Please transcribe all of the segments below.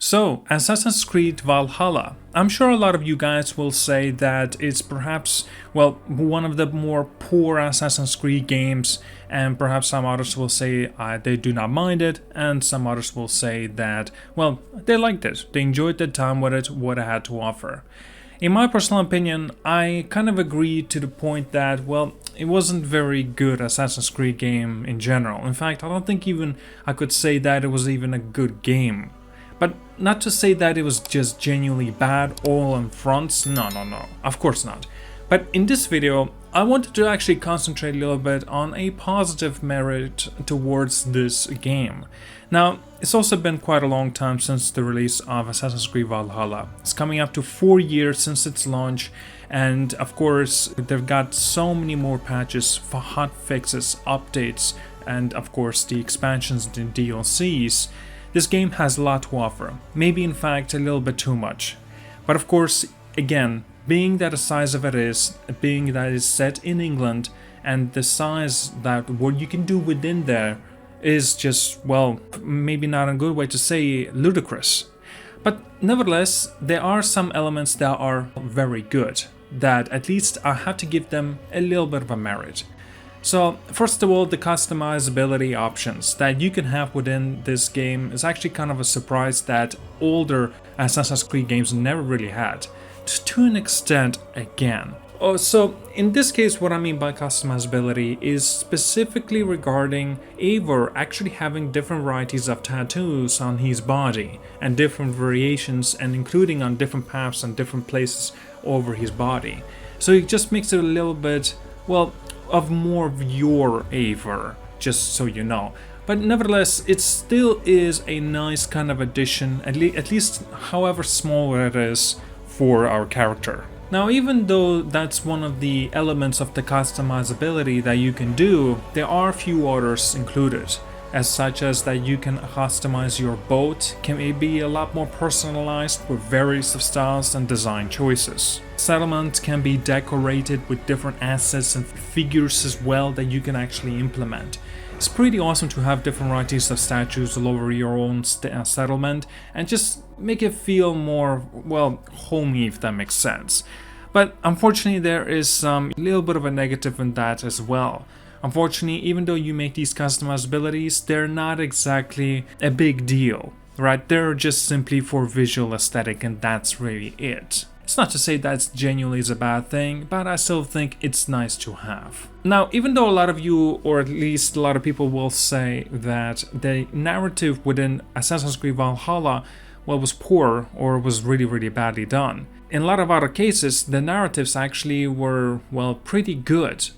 So, Assassin's Creed Valhalla. I'm sure a lot of you guys will say that it's perhaps, well, one of the more poor Assassin's Creed games, and perhaps some others will say they do not mind it, and some others will say that, well, they liked it, they enjoyed the time with it, what it had to offer. In my personal opinion, I kind of agree to the point that, well, it wasn't very good Assassin's Creed game in general. In fact, I don't think even I could say that it was even a good game. But not to say that it was just genuinely bad all on fronts, no, of course not. But in this video, I wanted to actually concentrate a little bit on a positive merit towards this game. Now, it's also been quite a long time since the release of Assassin's Creed Valhalla. It's coming up to 4 years since its launch, and of course, they've got so many more patches, for hot fixes, updates, and of course the expansions and DLCs. This game has a lot to offer, maybe in fact a little bit too much. But of course, again, being that the size of it is, being that it's set in England, and the size that what you can do within there is just, well, maybe not a good way to say ludicrous. But nevertheless, there are some elements that are very good, that at least I have to give them a little bit of a merit. So, first of all, the customizability options that you can have within this game is actually kind of a surprise that older Assassin's Creed games never really had, to an extent again. So, in this case, what I mean by customizability is specifically regarding Eivor actually having different varieties of tattoos on his body, and different variations, and including on different paths and different places over his body. So it just makes it a little bit, well, of more of your Eivor, just so you know. But nevertheless, it still is a nice kind of addition, at least however small it is, for our character. Now, even though that's one of the elements of the customizability that you can do, there are a few others included, as such as that you can customize your boat, can be a lot more personalized with various styles and design choices. Settlement can be decorated with different assets and figures as well that you can actually implement. It's pretty awesome to have different varieties of statues all over your own settlement and just make it feel more, well, homey, if that makes sense. But unfortunately, there is a little bit of a negative in that as well. Unfortunately, even though you make these customizabilities, they're not exactly a big deal, right? They're just simply for visual aesthetic, and that's really it. It's not to say that genuinely is a bad thing, but I still think it's nice to have. Now, even though a lot of you, or at least a lot of people, will say that the narrative within Assassin's Creed Valhalla, well, was poor or was really badly done, in a lot of other cases, the narratives actually were, well, pretty good.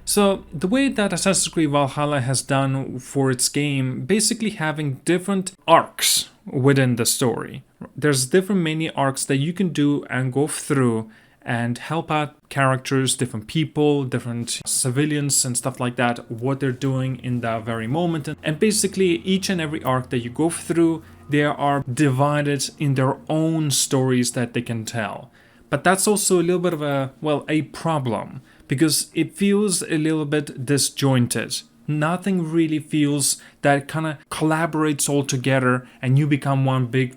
So, the way that Assassin's Creed Valhalla has done for its game, basically having different arcs within the story. There's different mini arcs that you can do and go through and help out characters, different people, different civilians and stuff like that, what they're doing in that very moment. And basically each and every arc that you go through, they are divided in their own stories that they can tell. But that's also a little bit of a, well, a problem, because it feels a little bit disjointed. Nothing really feels that kind of collaborates all together and you become one big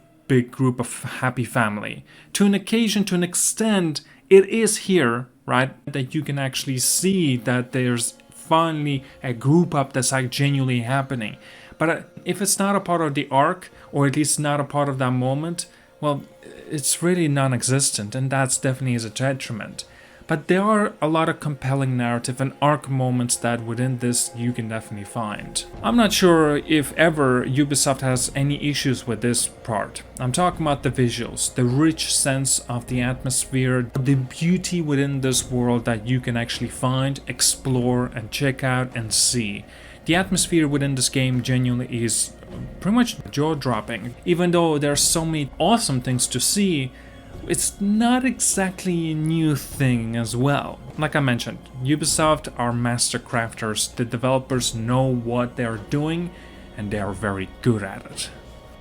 group of happy family. To an occasion, to an extent, it is here, right? That you can actually see that there's finally a group up that's like genuinely happening. But if it's not a part of the arc, or at least not a part of that moment, well, it's really non-existent, and that's definitely is a detriment. But there are a lot of compelling narrative and arc moments that within this you can definitely find. I'm not sure if ever Ubisoft has any issues with this part. I'm talking about the visuals, the rich sense of the atmosphere, the beauty within this world that you can actually find, explore, and check out and see. The atmosphere within this game genuinely is pretty much jaw-dropping. Even though there are so many awesome things to see, it's not exactly a new thing as well. Like I mentioned, Ubisoft are master crafters. The developers know what they're doing, and they are very good at it.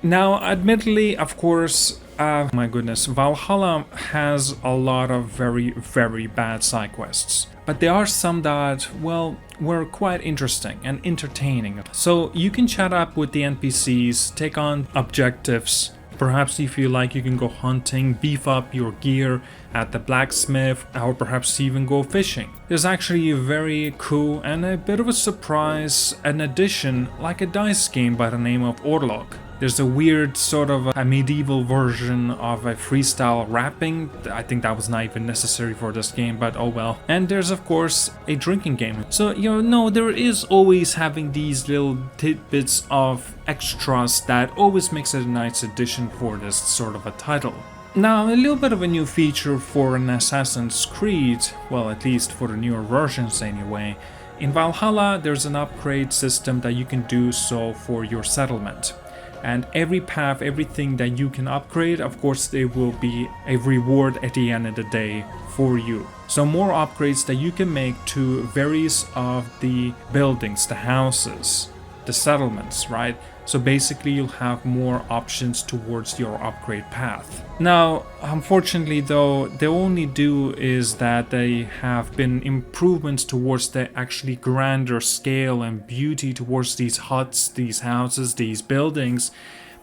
Now, admittedly, of course, my goodness, Valhalla has a lot of very bad side quests. But there are some that, well, were quite interesting and entertaining. So you can chat up with the NPCs, take on objectives, Perhaps if you like, you can go hunting, beef up your gear at the blacksmith, or perhaps even go fishing. There's actually a very cool and a bit of a surprise, an addition like a dice game by the name of Orlog. There's a weird sort of a medieval version of a freestyle rapping. I think that was not even necessary for this game, but oh well. And there's of course a drinking game. So, you know, there is always having these little tidbits of extras that always makes it a nice addition for this sort of a title. Now, a little bit of a new feature for an Assassin's Creed, well, at least for the newer versions anyway. In Valhalla, there's an upgrade system that you can do so for your settlement. And every path, everything that you can upgrade, of course, there will be a reward at the end of the day for you. So more upgrades that you can make to various of the buildings, the houses, the settlements, right? So basically you'll have more options towards your upgrade path. Now, unfortunately though, the only do is that they have been improvements towards the actually grander scale and beauty towards these huts, these houses, these buildings.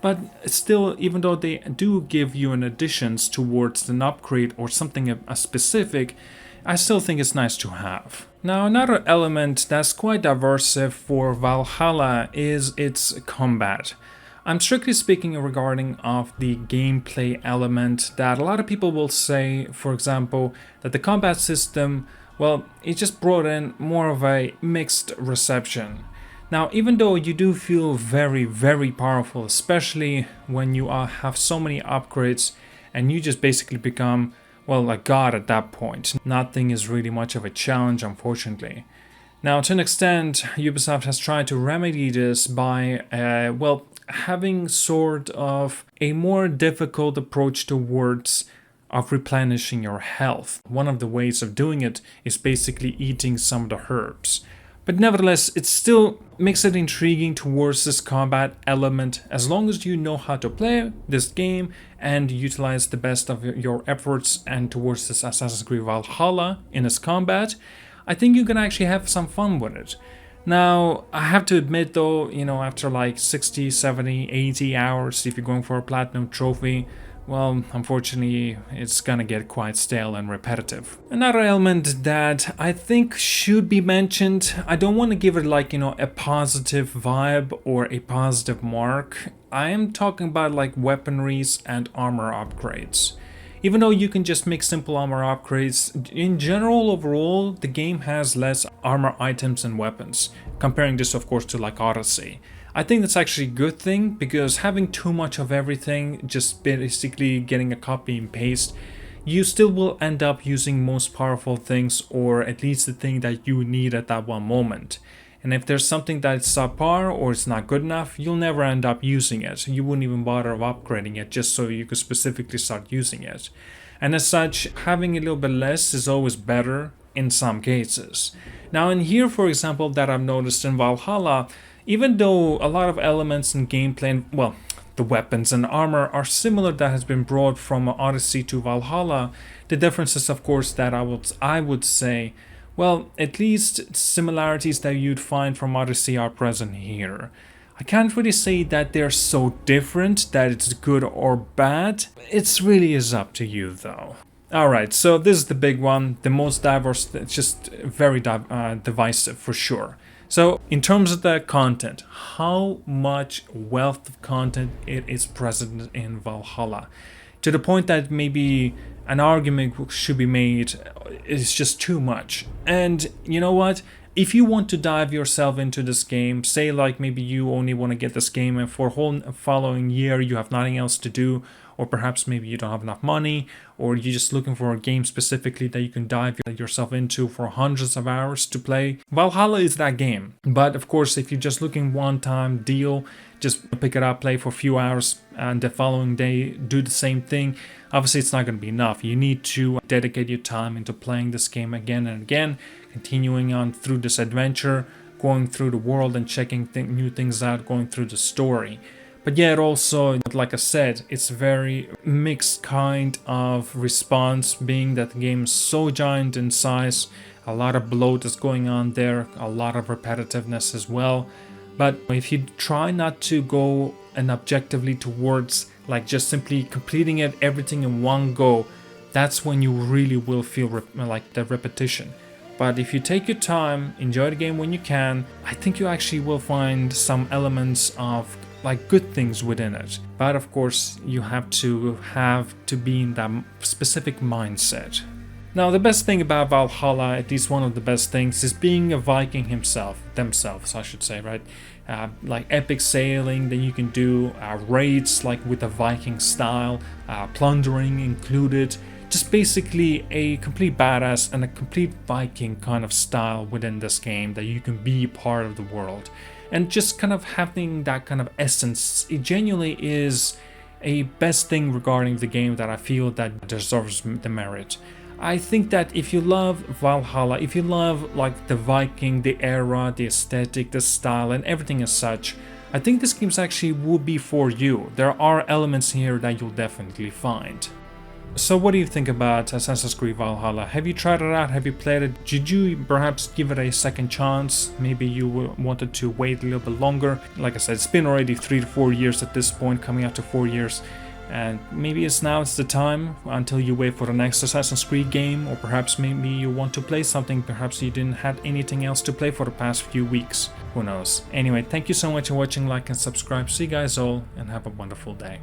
But still, even though they do give you an additions towards an upgrade or something specific, I still think it's nice to have. Now, another element that's quite diverse for Valhalla is its combat. I'm strictly speaking regarding of the gameplay element that a lot of people will say, for example, that the combat system, well, it just brought in more of a mixed reception. Now, even though you do feel very, very powerful, especially when you have so many upgrades and you just basically become, well, a god at that point. Nothing is really much of a challenge, unfortunately. Now, to an extent, Ubisoft has tried to remedy this by, well, having sort of a more difficult approach towards of replenishing your health. One of the ways of doing it is basically eating some of the herbs. But nevertheless, it still makes it intriguing towards this combat element. As long as you know how to play this game and utilize the best of your efforts and towards this Assassin's Creed Valhalla in its combat, I think you can actually have some fun with it. Now, I have to admit though, you know, after like 60, 70, 80 hours, if you're going for a platinum trophy, well, unfortunately, it's gonna get quite stale and repetitive. Another element that I think should be mentioned, I don't want to give it like, you know, a positive vibe or a positive mark. I am talking about like weaponries and armor upgrades. Even though you can just make simple armor upgrades, in general, overall, the game has less armor items and weapons. Comparing this, of course, to like Odyssey. I think that's actually a good thing, because having too much of everything, just basically getting a copy and paste, you still will end up using most powerful things, or at least the thing that you need at that one moment. And if there's something that's subpar or it's not good enough, you'll never end up using it. You wouldn't even bother of upgrading it just so you could specifically start using it. And as such, having a little bit less is always better in some cases. Now in here, for example, that I've noticed in Valhalla, even though a lot of elements in gameplay, well, the weapons and armor are similar that has been brought from Odyssey to Valhalla, the difference is of course that I would say, well, at least similarities that you'd find from Odyssey are present here. I can't really say that they're so different that it's good or bad. It really is up to you though. Alright, so this is the big one, the most diverse, it's just very divisive for sure. So in terms of the content, how much wealth of content it is present in Valhalla? To the point that maybe an argument should be made, it's just too much. And you know what? If you want to dive yourself into this game, say like maybe you only want to get this game and for a whole following year you have nothing else to do, or perhaps maybe you don't have enough money, or you're just looking for a game specifically that you can dive yourself into for hundreds of hours to play, Valhalla is that game. But of course, if you're just looking one-time deal, just pick it up, play for a few hours, and the following day do the same thing, obviously it's not going to be enough. You need to dedicate your time into playing this game again and again, continuing on through this adventure, going through the world and checking new things out, going through the story. But yet also, like I said, it's a very mixed kind of response, being that the game is so giant in size, a lot of bloat is going on there, a lot of repetitiveness as well. But if you try not to go and objectively towards like just simply completing it everything in one go, that's when you really will feel like the repetition. But if you take your time, enjoy the game when you can, I think you actually will find some elements of like good things within it. But of course, you have to be in that specific mindset. Now, the best thing about Valhalla, at least one of the best things, is being a Viking themselves, I should say, right? Like epic sailing that you can do, raids like with a Viking style, plundering included. Just basically a complete badass and a complete Viking kind of style within this game that you can be part of the world. And just kind of having that kind of essence, it genuinely is a best thing regarding the game that I feel that deserves the merit. I think that if you love Valhalla, if you love like the Viking, the era, the aesthetic, the style and everything as such, I think this game actually will be for you. There are elements here that you'll definitely find. So what do you think about Assassin's Creed Valhalla? Have you tried it out? Have you played it? Did you perhaps give it a second chance? Maybe you wanted to wait a little bit longer. Like I said, it's been already 3 to 4 years at this point, coming up to 4 years. And maybe it's the time until you wait for the next Assassin's Creed game, or perhaps maybe you want to play something, perhaps you didn't have anything else to play for the past few weeks. Who knows? Anyway, thank you so much for watching, like and subscribe. See you guys all, and have a wonderful day.